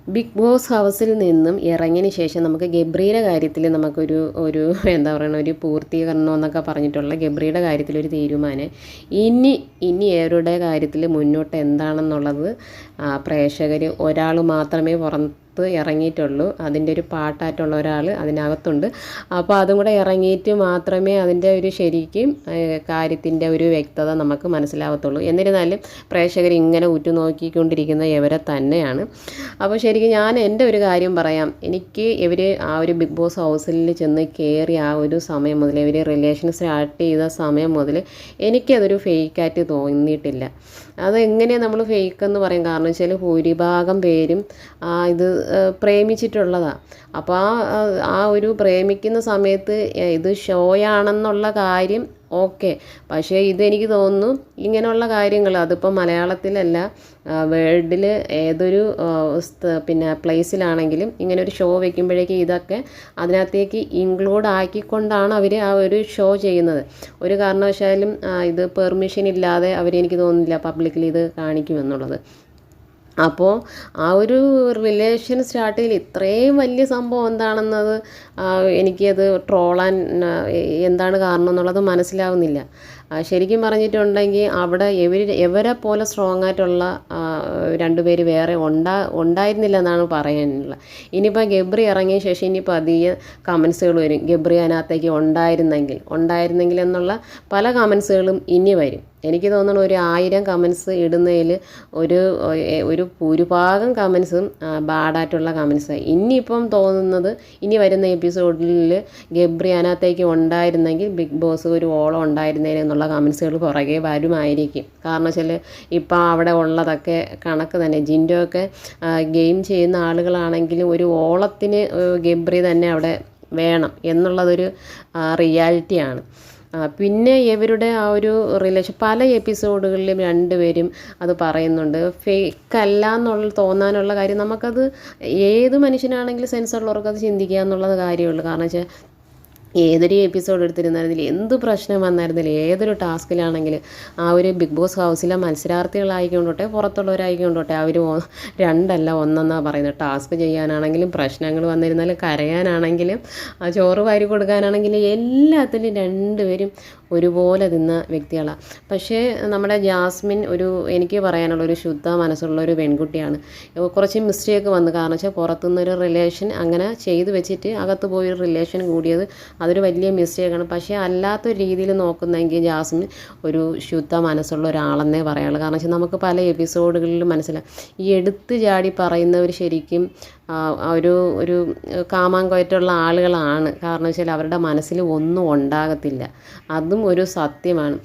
Big boss ഹൗസിൽ നിന്നും ഇറങ്ങിയതിന് ശേഷം നമുക്ക് ഗബ്രിയുടെ കാര്യത്തിൽ നമുക്കൊരു എന്താ പറയുക ഒരു പൂർത്തീകരണം എന്നൊക്കെ പറഞ്ഞിട്ടുള്ള ഗബ്രിയുടെ കാര്യത്തിലൊരു തീരുമാനം. ഇനി ഏവരുടെ കാര്യത്തിൽ മുന്നോട്ട് എന്താണെന്നുള്ളത് പ്രേക്ഷകർ ഒരാൾ മാത്രമേ ഇറങ്ങിയിട്ടുള്ളൂ. അതിൻ്റെ ഒരു പാട്ടായിട്ടുള്ള ഒരാൾ അതിനകത്തുണ്ട്. അപ്പോൾ അതും കൂടെ ഇറങ്ങിയിട്ട് മാത്രമേ അതിൻ്റെ ഒരു ശരിക്കും കാര്യത്തിൻ്റെ ഒരു വ്യക്തത നമുക്ക് മനസ്സിലാവത്തുള്ളൂ. എന്നിരുന്നാലും പ്രേക്ഷകർ ഇങ്ങനെ ഉറ്റുനോക്കിക്കൊണ്ടിരിക്കുന്ന ഇവരെ തന്നെയാണ്. അപ്പോൾ ശരിക്കും ഞാൻ എൻ്റെ ഒരു കാര്യം പറയാം. എനിക്ക് ഇവർ ആ ഒരു ബിഗ് ബോസ് ഹൗസിൽ ചെന്ന് കയറി ആ ഒരു സമയം മുതൽ ഇവർ റിലേഷൻ സ്റ്റാർട്ട് ചെയ്ത സമയം മുതൽ എനിക്കതൊരു ഫേക്കായിട്ട് തോന്നിയിട്ടില്ല. അതെങ്ങനെയാണ് നമ്മൾ ഫേക്കെന്ന് പറയും? കാരണം വെച്ചാൽ ഭൂരിഭാഗം പേരും ഇത് പ്രേമിച്ചിട്ടുള്ളതാണ്. അപ്പോൾ ആ ഒരു പ്രേമിക്കുന്ന സമയത്ത് ഇത് ഷോയാണെന്നുള്ള കാര്യം ഓക്കെ. പക്ഷേ ഇതെനിക്ക് തോന്നുന്നു ഇങ്ങനെയുള്ള കാര്യങ്ങൾ അതിപ്പോൾ മലയാളത്തിലല്ല, വേൾഡിൽ ഏതൊരു പ്ലേസിലാണെങ്കിലും ഇങ്ങനെ ഒരു ഷോ വയ്ക്കുമ്പോഴേക്കും ഇതൊക്കെ അതിനകത്തേക്ക് ഇൻക്ലൂഡ് ആക്കിക്കൊണ്ടാണ് അവർ ആ ഒരു ഷോ ചെയ്യുന്നത്. ഒരു കാരണവശാലും ഇത് പെർമിഷൻ ഇല്ലാതെ അവരെനിക്ക് തോന്നുന്നില്ല പബ്ലിക്കിൽ ഇത് കാണിക്കുമെന്നുള്ളത്. അപ്പോൾ ആ ഒരു റിലേഷൻ സ്റ്റാർട്ട് ചെയ്യൽ ഇത്രയും വലിയ സംഭവം എന്താണെന്നത് എനിക്കത് ട്രോളാൻ എന്താണ് കാരണം എന്നുള്ളത് മനസ്സിലാവുന്നില്ല. ശരിക്കും പറഞ്ഞിട്ടുണ്ടെങ്കിൽ അവിടെ ഇവരെ പോലെ സ്ട്രോങ് ആയിട്ടുള്ള രണ്ടുപേര് വേറെ ഉണ്ടായിരുന്നില്ല എന്നാണ് പറയാനുള്ളത്. ഇനിയിപ്പോൾ ഗബ്രി ഇറങ്ങിയ ശേഷം ഇനിയിപ്പോൾ അധികം കമൻസുകൾ വരും. ഗബ്രി അതിനകത്തേക്ക് ഉണ്ടായിരുന്നെങ്കിൽ എന്നുള്ള പല കമൻസുകളും ഇനി വരും. എനിക്ക് തോന്നുന്നു ഒരു 1000 കമൻസ് ഇടുന്നതിൽ ഒരു ഭൂരിഭാഗം കമൻസും ബാഡായിട്ടുള്ള കമൻസാണ്. ഇനിയിപ്പം തോന്നുന്നത് ഇനി വരുന്ന എപ്പിസോഡിൽ ഗബ്രി അതിനകത്തേക്ക് ഉണ്ടായിരുന്നെങ്കിൽ ബിഗ് ബോസ് ഒരു ഓളം ഉണ്ടായിരുന്നേനെന്നുള്ള കമൻസുകൾ പുറകെ വരുമായിരിക്കും. കാരണം വെച്ചാൽ ഇപ്പം അവിടെ ഉള്ളതൊക്കെ കണക്ക് തന്നെ. ജിൻഡോ ഒക്കെ ഗെയിം ചെയ്യുന്ന ആളുകളാണെങ്കിലും ഒരു ഓളത്തിന് ഗബ്രി തന്നെ അവിടെ വേണം എന്നുള്ളതൊരു റിയാലിറ്റിയാണ്. പിന്നെ ഇവരുടെ ആ ഒരു റിലേഷൻ പല എപ്പിസോഡുകളിലും രണ്ടുപേരും അത് പറയുന്നുണ്ട്. ഫേക്കല്ല എന്നുള്ള തോന്നാനുള്ള കാര്യം നമുക്കത് ഏത് മനുഷ്യനാണെങ്കിലും സെൻസുള്ളവർക്കത് ചിന്തിക്കുക എന്നുള്ളത് കാര്യമുള്ളൂ. കാരണം വെച്ചാൽ ഏതൊരു എപ്പിസോഡ് എടുത്തിരുന്നായിരുന്നില്ല, എന്ത് പ്രശ്നം വന്നായിരുന്നില്ല, ഏതൊരു ടാസ്കിലാണെങ്കിലും ആ ഒരു ബിഗ് ബോസ് ഹൗസിലെ മത്സരാർത്ഥികളായിക്കൊണ്ടോട്ടെ പുറത്തുള്ളവരായിക്കൊണ്ടോട്ടെ അവർ രണ്ടല്ല ഒന്നെന്നാണ് പറയുന്നത്. ടാസ്ക് ചെയ്യാനാണെങ്കിലും പ്രശ്നങ്ങൾ വന്നിരുന്നാലും കരയാനാണെങ്കിലും ചോറ് വാരി കൊടുക്കാനാണെങ്കിലും എല്ലാത്തിലും രണ്ടുപേരും ഒരുപോലെ നിന്ന വ്യക്തികളാണ്. പക്ഷേ നമ്മുടെ ജാസ്മിൻ എനിക്ക് പറയാനുള്ളൊരു ശുദ്ധ മനസ്സുള്ള ഒരു പെൺകുട്ടിയാണ്. കുറച്ച് മിസ്റ്റേക്ക് വന്നു. കാരണം വെച്ചാൽ പുറത്തുനിന്നൊരു റിലേഷൻ അങ്ങനെ ചെയ്തു വെച്ചിട്ട് അകത്ത് പോയൊരു റിലേഷൻ കൂടിയത് അതൊരു വലിയ മിസ്റ്റേക്കാണ്. പക്ഷേ അല്ലാത്തൊരു രീതിയിൽ നോക്കുന്നെങ്കിൽ ജാസ്മിൻ ഒരു ശുദ്ധ മനസ്സുള്ള ഒരാളെന്നേ പറയാനുള്ളൂ. കാരണം വെച്ചാൽ നമുക്ക് പല എപ്പിസോഡുകളിലും മനസ്സിലാവും ഈ എടുത്ത് ചാടി പറയുന്നവർ ശരിക്കും ഒരു കാമാങ്കയറ്റുള്ള ആളുകളാണ്. കാരണം വെച്ചാൽ അവരുടെ മനസ്സിൽ ഒന്നും ഉണ്ടാകത്തില്ല. അതും ഒരു സത്യമാണ്.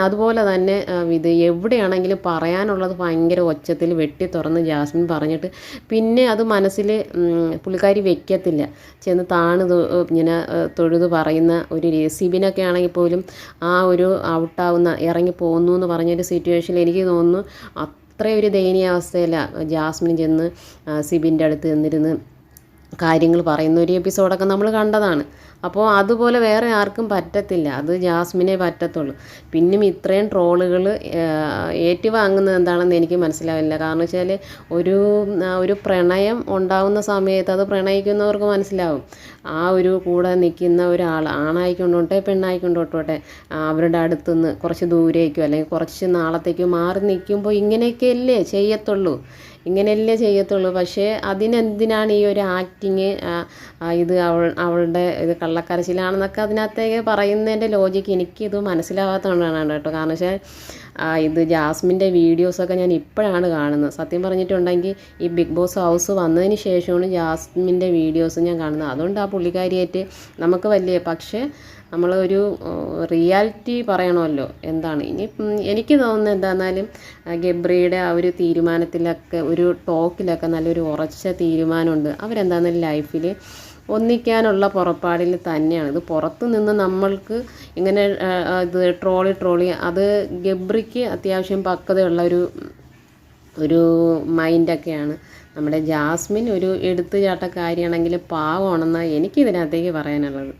അതുപോലെ തന്നെ ഇത് എവിടെയാണെങ്കിലും പറയാനുള്ളത് ഭയങ്കര ഒച്ചത്തിൽ വെട്ടി തുറന്ന് ജാസ്മിൻ പറഞ്ഞിട്ട് പിന്നെ അത് മനസ്സിൽ പുള്ളിക്കാരി വെക്കത്തില്ല. ചെന്ന് ഇങ്ങനെ തൊഴുത് പറയുന്ന ഒരു സിബിനൊക്കെ ആണെങ്കിൽ പോലും ആ ഒരു ഔട്ടാവുന്ന ഇറങ്ങി പോകുന്നു എന്ന് പറഞ്ഞൊരു സിറ്റുവേഷനിൽ എനിക്ക് തോന്നുന്നു അത്രയും ഒരു ദയനീയാവസ്ഥയിലാണ് ജാസ്മിൻ ചെന്ന് സിബിൻ്റെ അടുത്ത് നിന്നിരുന്ന് കാര്യങ്ങൾ പറയുന്ന ഒരു എപ്പിസോഡൊക്കെ നമ്മൾ കണ്ടതാണ്. അപ്പോൾ അതുപോലെ വേറെ ആർക്കും പറ്റത്തില്ല, അത് ജാസ്മിനെ പറ്റത്തുള്ളൂ. പിന്നും ഇത്രയും ട്രോളുകൾ ഏറ്റുവാങ്ങുന്നത് എന്താണെന്ന് എനിക്ക് മനസ്സിലാവില്ല. കാരണം വെച്ചാൽ ഒരു പ്രണയം ഉണ്ടാവുന്ന സമയത്ത് അത് പ്രണയിക്കുന്നവർക്ക് മനസ്സിലാവും. ആ ഒരു കൂടെ നിൽക്കുന്ന ഒരാൾ ആണായിക്കൊണ്ടോട്ടെ പെണ്ണായിക്കൊണ്ടോട്ടെ അവരുടെ അടുത്തുനിന്ന് കുറച്ച് ദൂരേക്കോ അല്ലെങ്കിൽ കുറച്ച് നാളത്തേക്കോ മാറി നിൽക്കുമ്പോൾ ഇങ്ങനെയൊക്കെയല്ലേ ചെയ്യത്തുള്ളൂ. പക്ഷേ അതിനെന്തിനാണ് ഈ ഒരു ആക്ടിങ്, ഇത് അവളുടെ ഇത് കള്ളക്കരച്ചിലാണെന്നൊക്കെ അതിനകത്തേക്ക് പറയുന്നതിൻ്റെ ലോജിക്ക് എനിക്കിത് മനസ്സിലാവാത്തതുകൊണ്ടാണ് കേട്ടോ. കാരണം വെച്ചാൽ ഇത് ജാസ്മിൻ്റെ വീഡിയോസൊക്കെ ഞാൻ ഇപ്പോഴാണ് കാണുന്നത്. സത്യം പറഞ്ഞിട്ടുണ്ടെങ്കിൽ ഈ ബിഗ് ബോസ് ഹൗസ് വന്നതിന് ശേഷമാണ് ജാസ്മിൻ്റെ വീഡിയോസ് ഞാൻ കാണുന്നത്. അതുകൊണ്ട് ആ പുള്ളിക്കാരിയായിട്ട് നമുക്ക് പക്ഷേ നമ്മളൊരു റിയാലിറ്റി പറയണമല്ലോ എന്താണ്. എനിക്ക് തോന്നുന്നത് എന്താണെന്നാലും ഗബ്രിയുടെ ആ ഒരു തീരുമാനത്തിലൊക്കെ ഒരു ടോക്കിലൊക്കെ നല്ലൊരു ഉറച്ച തീരുമാനമുണ്ട്. അവരെന്താണെന്നാലും ലൈഫിൽ ഒന്നിക്കാനുള്ള പുറപ്പാടിൽ തന്നെയാണ്. ഇത് പുറത്ത് നിന്ന് നമ്മൾക്ക് ഇങ്ങനെ ഇത് ട്രോളി അത് ഗബ്രിക്ക് അത്യാവശ്യം പക്വതയുള്ള ഒരു മൈൻഡൊക്കെയാണ്. നമ്മുടെ ജാസ്മിൻ ഒരു എടുത്തുചാട്ടക്കാരിയാണെങ്കിൽ പാവമാണെന്നാണ് എനിക്കിതിനകത്തേക്ക് പറയാനുള്ളത്.